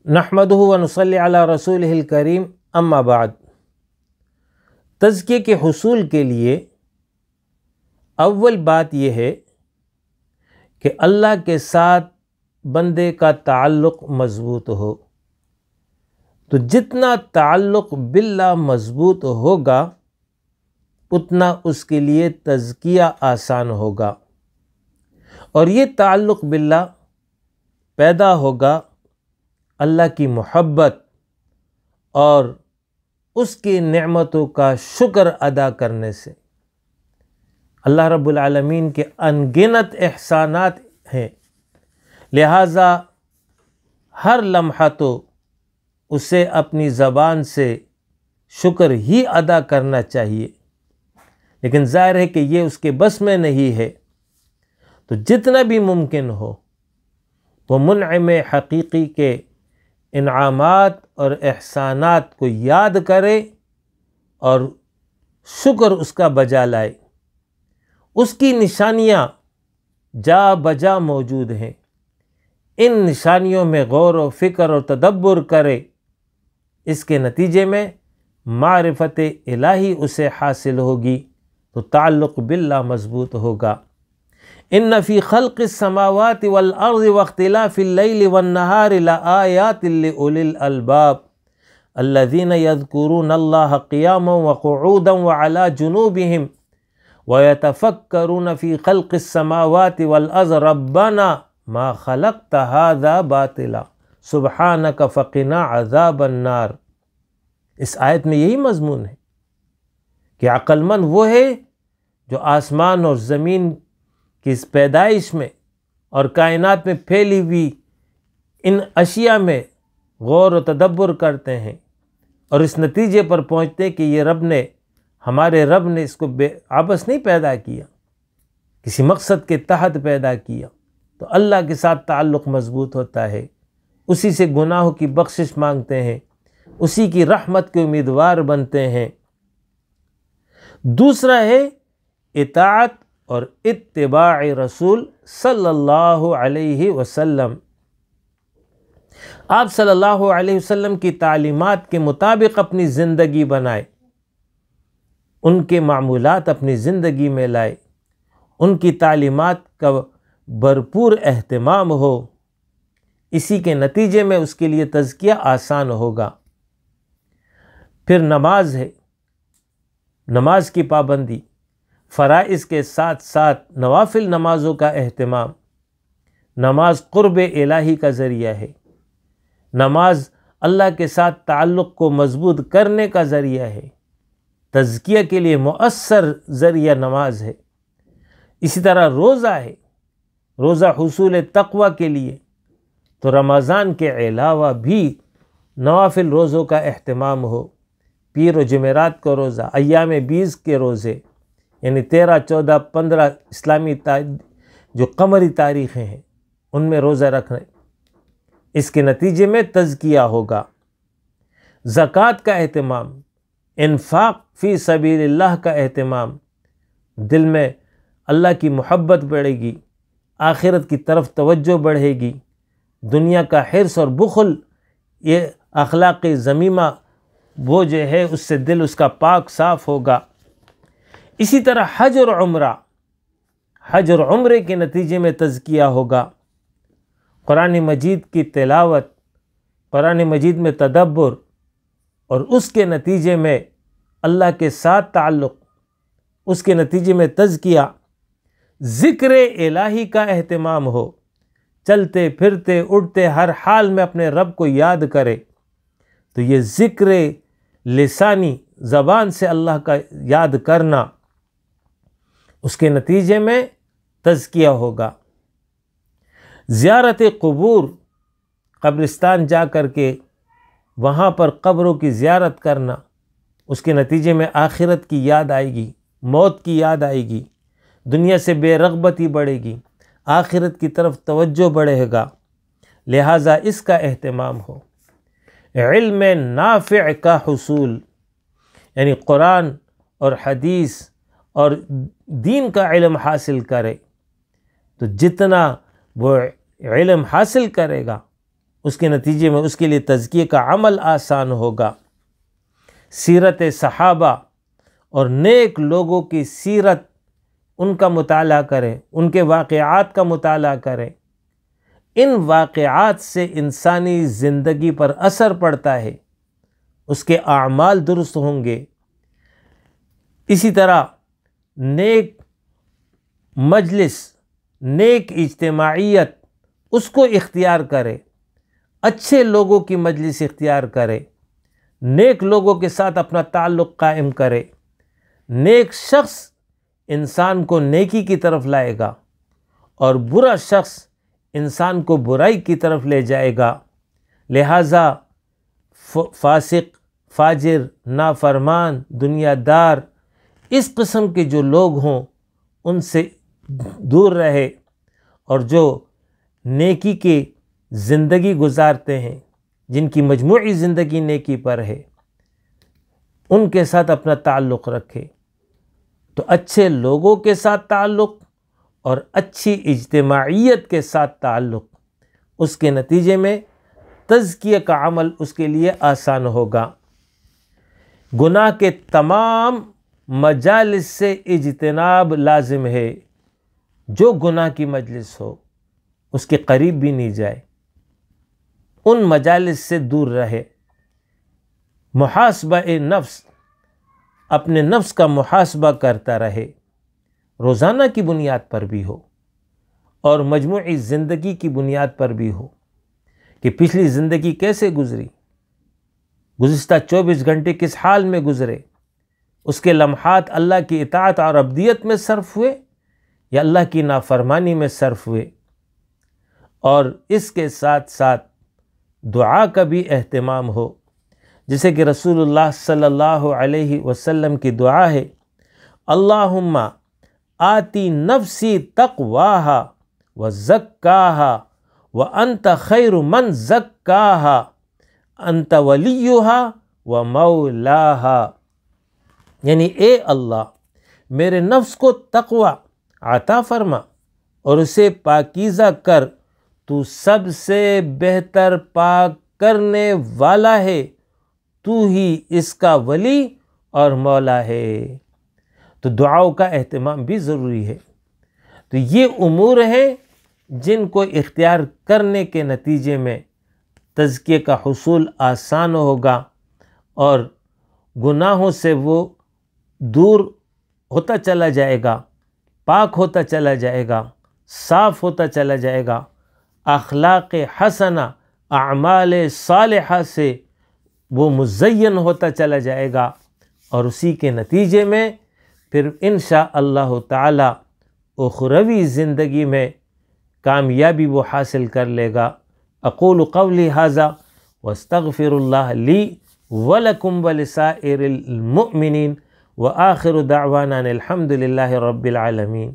نحمدہ و نصلی علی رسولہ الکریم، اما بعد۔ تزکیے کے حصول کے لیے اول بات یہ ہے کہ اللہ کے ساتھ بندے کا تعلق مضبوط ہو۔ تو جتنا تعلق باللہ مضبوط ہوگا اتنا اس کے لیے تزکیہ آسان ہوگا، اور یہ تعلق باللہ پیدا ہوگا اللہ کی محبت اور اس کی نعمتوں کا شکر ادا کرنے سے۔ اللہ رب العالمین کے انگنت احسانات ہیں، لہٰذا ہر لمحہ تو اسے اپنی زبان سے شکر ہی ادا کرنا چاہیے، لیکن ظاہر ہے کہ یہ اس کے بس میں نہیں ہے، تو جتنا بھی ممکن ہو وہ منعم حقیقی کے انعامات اور احسانات کو یاد کرے اور شکر اس کا بجا لائے۔ اس کی نشانیاں جا بجا موجود ہیں، ان نشانیوں میں غور و فکر اور تدبر کرے، اس کے نتیجے میں معرفت الہی اسے حاصل ہوگی تو تعلق باللہ مضبوط ہوگا۔ ان فی خلق السماوات والارض واختلاف اللیل والنہار لآیات لأولی الالباب الذین یذکرون اللہ قیاما وقعودا وعلی جنوبہم ویتفکرون فی خلق السماوات والارض ربنا ما خلقت ھذا باطلا سبحانک فقنا عذاب النار۔ اس آیت میں یہی مضمون ہے کہ عقل مند وہ ہے جو آسمان اور زمین کی اس پیدائش میں اور کائنات میں پھیلی ہوئی ان اشیاء میں غور و تدبر کرتے ہیں اور اس نتیجے پر پہنچتے ہیں کہ یہ ہمارے رب نے اس کو عبث نہیں پیدا کیا، کسی مقصد کے تحت پیدا کیا، تو اللہ کے ساتھ تعلق مضبوط ہوتا ہے، اسی سے گناہوں کی بخشش مانگتے ہیں، اسی کی رحمت کے امیدوار بنتے ہیں۔ دوسرا ہے اطاعت اور اتباع رسول صلی اللہ علیہ وسلم۔ آپ صلی اللہ علیہ وسلم کی تعلیمات کے مطابق اپنی زندگی بنائے، ان کے معمولات اپنی زندگی میں لائے، ان کی تعلیمات کا بھرپور اہتمام ہو، اسی کے نتیجے میں اس کے لیے تزکیہ آسان ہوگا۔ پھر نماز ہے، نماز کی پابندی، فرائض کے ساتھ ساتھ نوافل نمازوں کا اہتمام۔ نماز قرب الہی کا ذریعہ ہے، نماز اللہ کے ساتھ تعلق کو مضبوط کرنے کا ذریعہ ہے، تزکیہ کے لیے مؤثر ذریعہ نماز ہے۔ اسی طرح روزہ ہے، روزہ حصول تقوی کے لیے، تو رمضان کے علاوہ بھی نوافل روزوں کا اہتمام ہو، پیر و جمعرات کو روزہ، ایام بیس کے روزے، یعنی 13، 14، 15 اسلامی جو قمری تاریخیں ہیں ان میں روزہ رکھنا، اس کے نتیجے میں تزکیہ ہوگا۔ زکوٰۃ کا اہتمام، انفاق فی سبیل اللہ کا اہتمام، دل میں اللہ کی محبت بڑھے گی، آخرت کی طرف توجہ بڑھے گی، دنیا کا حرص اور بخل، یہ اخلاقی ذمیمہ وہ جو ہے اس سے دل اس کا پاک صاف ہوگا۔ اسی طرح حج اور عمرہ، حج اور عمرے کے نتیجے میں تزکیہ ہوگا۔ قرآن مجید کی تلاوت، قرآن مجید میں تدبر اور اس کے نتیجے میں اللہ کے ساتھ تعلق، اس کے نتیجے میں تزکیہ، ذکر الہی کا اہتمام ہو، چلتے پھرتے اٹھتے ہر حال میں اپنے رب کو یاد کرے، تو یہ ذکر لسانی، زبان سے اللہ کا یاد کرنا، اس کے نتیجے میں تزکیہ ہوگا۔ زیارت قبور، قبرستان جا کر کے وہاں پر قبروں کی زیارت کرنا، اس کے نتیجے میں آخرت کی یاد آئے گی، موت کی یاد آئے گی، دنیا سے بے رغبتی بڑھے گی، آخرت کی طرف توجہ بڑھے گا، لہٰذا اس کا اہتمام ہو۔ علم نافع کا حصول، یعنی قرآن اور حدیث اور دین کا علم حاصل کرے، تو جتنا وہ علم حاصل کرے گا اس کے نتیجے میں اس کے لیے تزکیے کا عمل آسان ہوگا۔ سیرت صحابہ اور نیک لوگوں کی سیرت، ان کا مطالعہ کریں، ان کے واقعات کا مطالعہ کریں۔ ان واقعات سے انسانی زندگی پر اثر پڑتا ہے، اس کے اعمال درست ہوں گے۔ اسی طرح نیک مجلس، نیک اجتماعیت، اس کو اختیار کرے، اچھے لوگوں کی مجلس اختیار کرے، نیک لوگوں کے ساتھ اپنا تعلق قائم کرے۔ نیک شخص انسان کو نیکی کی طرف لائے گا اور برا شخص انسان کو برائی کی طرف لے جائے گا۔ لہٰذا فاسق، فاجر، نافرمان، دنیا دار، اس قسم کے جو لوگ ہوں ان سے دور رہے، اور جو نیکی کی زندگی گزارتے ہیں، جن کی مجموعی زندگی نیکی پر ہے، ان کے ساتھ اپنا تعلق رکھے۔ تو اچھے لوگوں کے ساتھ تعلق اور اچھی اجتماعیت کے ساتھ تعلق، اس کے نتیجے میں تزکیہ کا عمل اس کے لیے آسان ہوگا۔ گناہ کے تمام مجالس سے اجتناب لازم ہے۔ جو گناہ کی مجلس ہو اس کے قریب بھی نہیں جائے، ان مجالس سے دور رہے۔ محاسبہ نفس، اپنے نفس کا محاسبہ کرتا رہے، روزانہ کی بنیاد پر بھی ہو اور مجموعی زندگی کی بنیاد پر بھی ہو کہ پچھلی زندگی کیسے گزری، گزشتہ 24 گھنٹے کس حال میں گزرے، اس کے لمحات اللہ کی اطاعت اور عبدیت میں صرف ہوئے یا اللہ کی نافرمانی میں صرف ہوئے۔ اور اس کے ساتھ ساتھ دعا کا بھی اہتمام ہو، جیسے کہ رسول اللہ صلی اللہ علیہ وسلم کی دعا ہے، اللہم آتی نفسی تقواہا وزکاہا وانت خیر من زکاہا انت ولیہا ومولاہا۔ یعنی اے اللہ، میرے نفس کو تقوی عطا فرما اور اسے پاکیزہ کر، تو سب سے بہتر پاک کرنے والا ہے، تو ہی اس کا ولی اور مولا ہے۔ تو دعاؤں کا اہتمام بھی ضروری ہے۔ تو یہ امور ہیں جن کو اختیار کرنے کے نتیجے میں تزکیے کا حصول آسان ہوگا اور گناہوں سے وہ دور ہوتا چلا جائے گا، پاک ہوتا چلا جائے گا، صاف ہوتا چلا جائے گا، اخلاق حسنہ، اعمال صالحہ سے وہ مزین ہوتا چلا جائے گا، اور اسی کے نتیجے میں پھر انشاءاللہ تعالی اخروی زندگی میں کامیابی وہ حاصل کر لے گا۔ اقول قولی ھذا واستغفر اللہ لی ولکم ولسائر المؤمنین وآخر دعوانا الحمد للہ رب العالمین۔